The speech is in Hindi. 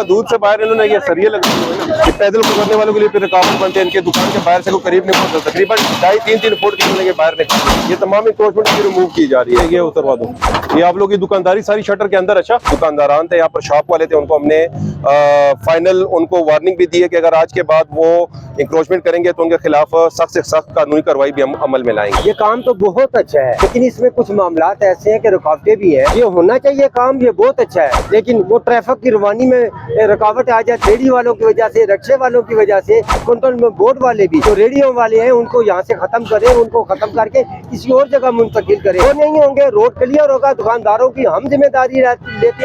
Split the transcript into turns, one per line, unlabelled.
दूर से बाहर इन्होंने ये सरिये लगे हुए हैं ना, पैदल गुजरने वालों के लिए फिर रुकावट बनते हैं। इनके दुकान के बाहर से कोई करीब नहीं पहुंचता, तकरीबन 2.5-3 फुट के बाहर निकल। ये तमाम इंक्रोचमेंट की रिमूव की जा रही है। ये उतरवा दो। ये आप लोग की दुकानदारी सारी शटर के अंदर। अच्छा, दुकानदारान थे यहाँ पर, शॉप वाले थे, उनको हमने फाइनल उनको वार्निंग भी दी है कि अगर आज के बाद वो इंक्रोचमेंट करेंगे तो उनके खिलाफ सख्त से सख्त कानूनी कार्रवाई भी हम अमल में लाएंगे।
ये काम तो बहुत अच्छा है, लेकिन इसमें कुछ मामलात ऐसे हैं कि रुकावटें भी हैं। ये होना चाहिए काम, ये बहुत अच्छा है, लेकिन वो ट्रैफिक की रवानी में रुकावट आ जाए रेडी वालों की वजह से, रिक्शे वालों की वजह से। कंट्रोल बोर्ड वाले भी जो रेडियो वाले हैं उनको यहाँ से खत्म करें, उनको खत्म करके किसी और जगह मुंतकिल करें। वो नहीं होंगे, रोड क्लियर होगा, दुकानदारों की हम जिम्मेदारी लेते